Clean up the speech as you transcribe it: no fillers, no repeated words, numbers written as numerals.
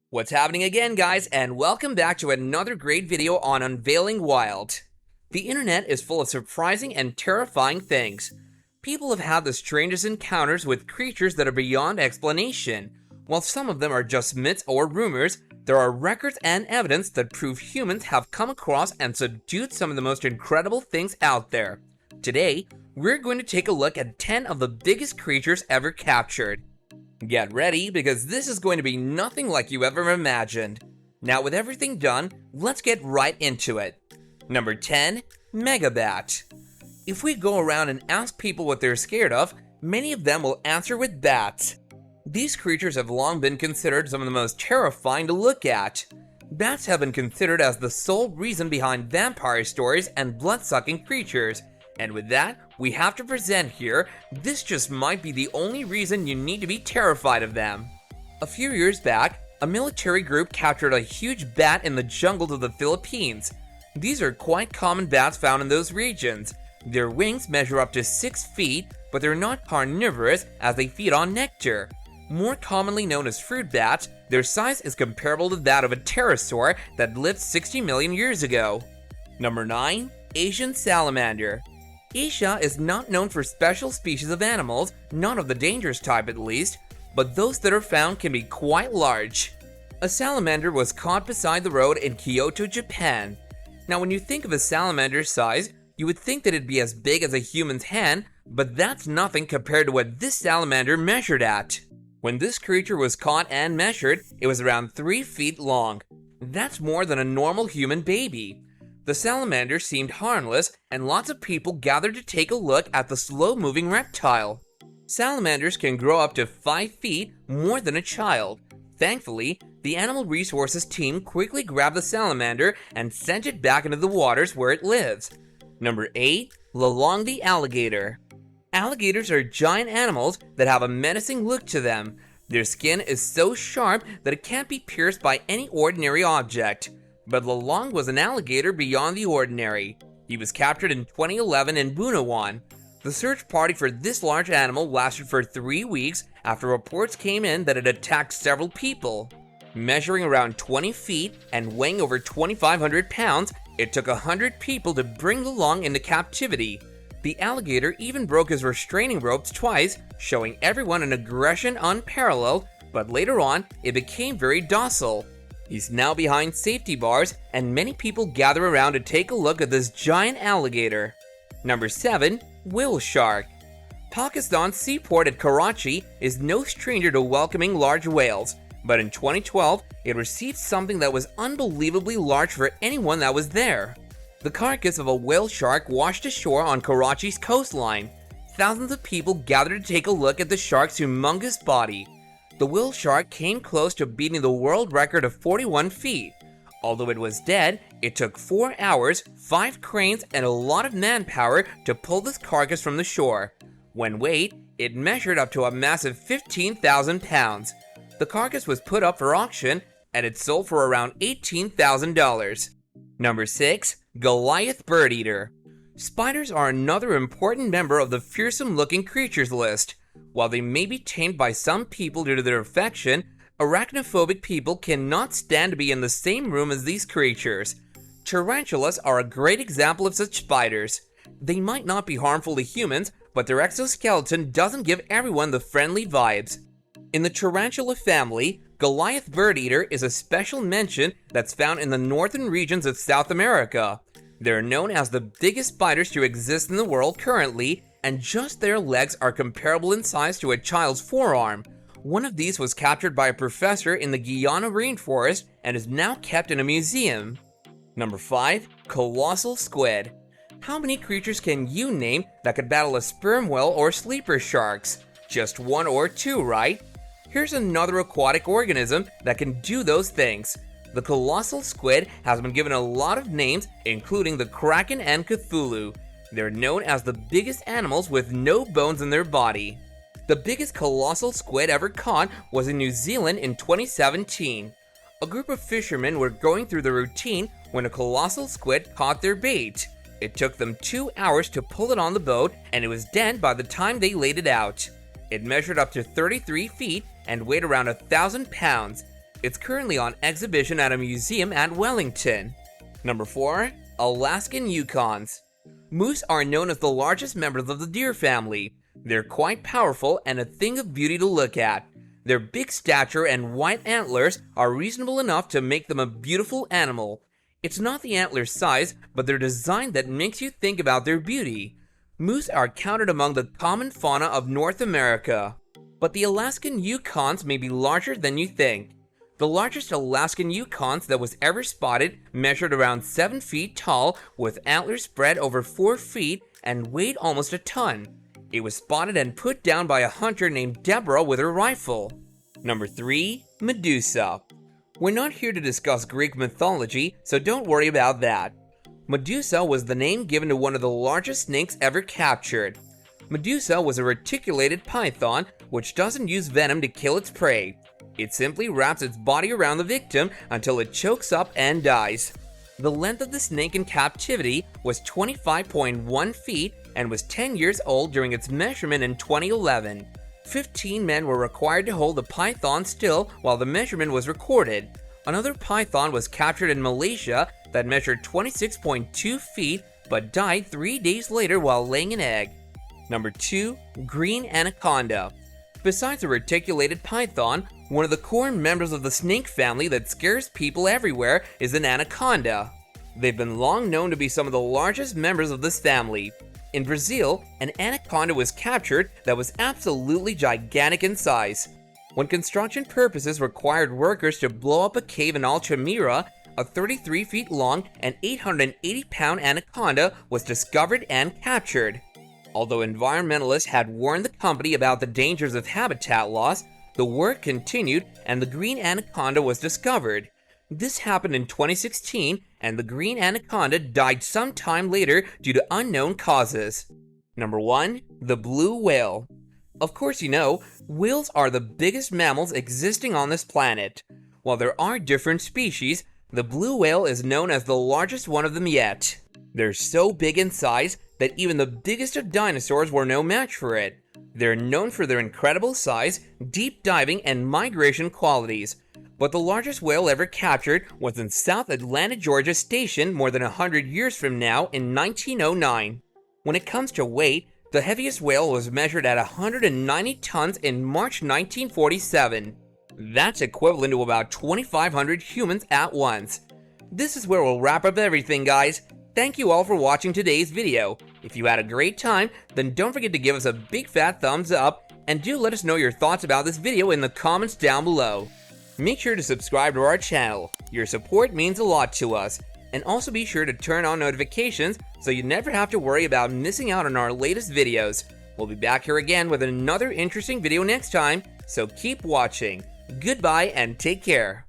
What's happening again, guys, and welcome back to another great video on Unveiling Wild. The internet is full of surprising and terrifying things. People have had the strangest encounters with creatures that are beyond explanation. While some of them are just myths or rumors, there are records and evidence that prove humans have come across and subdued some of the most incredible things out there. Today, we're going to take a look at 10 of the biggest creatures ever captured. Get ready, because this is going to be nothing like you ever imagined. Now, with everything done, let's get right into it. Number 10. Megabat. If we go around and ask people what they're scared of, many of them will answer with bats. These creatures have long been considered some of the most terrifying to look at. Bats have been considered as the sole reason behind vampire stories and blood-sucking creatures. And with that, we have to present here, this just might be the only reason you need to be terrified of them. A few years back, a military group captured a huge bat in the jungles of the Philippines. These are quite common bats found in those regions. Their wings measure up to 6 feet, but they're not carnivorous as they feed on nectar. More commonly known as fruit bats, their size is comparable to that of a pterosaur that lived 60 million years ago. Number 9. Asian Salamander. Asia is not known for special species of animals, not of the dangerous type at least, but those that are found can be quite large. A salamander was caught beside the road in Kyoto, Japan. Now, when you think of a salamander's size, you would think that it'd be as big as a human's hand, but that's nothing compared to what this salamander measured at. When this creature was caught and measured, it was around 3 feet long. That's more than a normal human baby. The salamander seemed harmless, and lots of people gathered to take a look at the slow-moving reptile. Salamanders can grow up to 5 feet, more than a child. Thankfully, the Animal Resources team quickly grabbed the salamander and sent it back into the waters where it lives. Number 8. Lelong the alligator. Alligators are giant animals that have a menacing look to them. Their skin is so sharp that it can't be pierced by any ordinary object. But Lelong was an alligator beyond the ordinary. He was captured in 2011 in Bunawan. The search party for this large animal lasted for 3 weeks after reports came in that it attacked several people. Measuring around 20 feet and weighing over 2,500 pounds, it took 100 people to bring Lelong into captivity. The alligator even broke his restraining ropes twice, showing everyone an aggression unparalleled, but later on, it became very docile. He's now behind safety bars, and many people gather around to take a look at this giant alligator. Number 7. Whale shark. Pakistan's seaport at Karachi is no stranger to welcoming large whales, but in 2012, it received something that was unbelievably large for anyone that was there. The carcass of a whale shark washed ashore on Karachi's coastline. Thousands of people gathered to take a look at the shark's humongous body. The whale shark came close to beating the world record of 41 feet. Although it was dead, it took 4 hours, 5 cranes, and a lot of manpower to pull this carcass from the shore. When weighed, it measured up to a massive 15,000 pounds. The carcass was put up for auction, and it sold for around $18,000. Number 6. Goliath bird eater. Spiders are another important member of the fearsome-looking creatures list. While they may be tamed by some people due to their affection, arachnophobic people cannot stand to be in the same room as these creatures. Tarantulas are a great example of such spiders. They might not be harmful to humans, but their exoskeleton doesn't give everyone the friendly vibes. In the tarantula family, Goliath bird eater is a special mention that's found in the northern regions of South America. They're known as the biggest spiders to exist in the world currently, and just their legs are comparable in size to a child's forearm. One of these was captured by a professor in the Guyana rainforest and is now kept in a museum. Number 5. Colossal Squid. How many creatures can you name that could battle a sperm whale or sleeper sharks? Just 1 or 2, right? Here's another aquatic organism that can do those things. The colossal squid has been given a lot of names, including the Kraken and Cthulhu. They're known as the biggest animals with no bones in their body. The biggest colossal squid ever caught was in New Zealand in 2017. A group of fishermen were going through the routine when a colossal squid caught their bait. It took them 2 hours to pull it on the boat, and it was dead by the time they laid it out. It measured up to 33 feet and weighed around 1,000 pounds. It's currently on exhibition at a museum at Wellington. Number 4. Alaskan Yukons. Moose are known as the largest members of the deer family. They're quite powerful and a thing of beauty to look at. Their big stature and white antlers are reasonable enough to make them a beautiful animal. It's not the antler size, but their design that makes you think about their beauty. Moose are counted among the common fauna of North America. But the Alaskan Yukons may be larger than you think. The largest Alaskan Yukons that was ever spotted measured around 7 feet tall with antlers spread over 4 feet and weighed almost a ton. It was spotted and put down by a hunter named Deborah with her rifle. Number 3. Medusa. We're not here to discuss Greek mythology, so don't worry about that. Medusa was the name given to one of the largest snakes ever captured. Medusa was a reticulated python which doesn't use venom to kill its prey. It simply wraps its body around the victim until it chokes up and dies. The length of the snake in captivity was 25.1 feet and was 10 years old during its measurement in 2011. 15 men were required to hold the python still while the measurement was recorded. Another python was captured in Malaysia that measured 26.2 feet but died 3 days later while laying an egg. Number 2. Green Anaconda. Besides a reticulated python, one of the core members of the snake family that scares people everywhere is an anaconda. They've been long known to be some of the largest members of this family. In Brazil, an anaconda was captured that was absolutely gigantic in size. When construction purposes required workers to blow up a cave in Altamira, a 33 feet long and 880-pound anaconda was discovered and captured. Although environmentalists had warned the company about the dangers of habitat loss, the work continued and the green anaconda was discovered. This happened in 2016 and the green anaconda died sometime later due to unknown causes. Number 1. The blue whale. Of course you know, whales are the biggest mammals existing on this planet. While there are different species, the blue whale is known as the largest one of them yet. They're so big in size that even the biggest of dinosaurs were no match for it. They're known for their incredible size, deep diving, and migration qualities. But the largest whale ever captured was in South Atlanta, Georgia Station more than 100 years from now in 1909. When it comes to weight, the heaviest whale was measured at 190 tons in March 1947. That's equivalent to about 2,500 humans at once. This is where we'll wrap up everything, guys. Thank you all for watching today's video. If you had a great time, then don't forget to give us a big fat thumbs up, and do let us know your thoughts about this video in the comments down below. Make sure to subscribe to our channel. Your support means a lot to us. And also be sure to turn on notifications so you never have to worry about missing out on our latest videos. We'll be back here again with another interesting video next time, so keep watching. Goodbye and take care.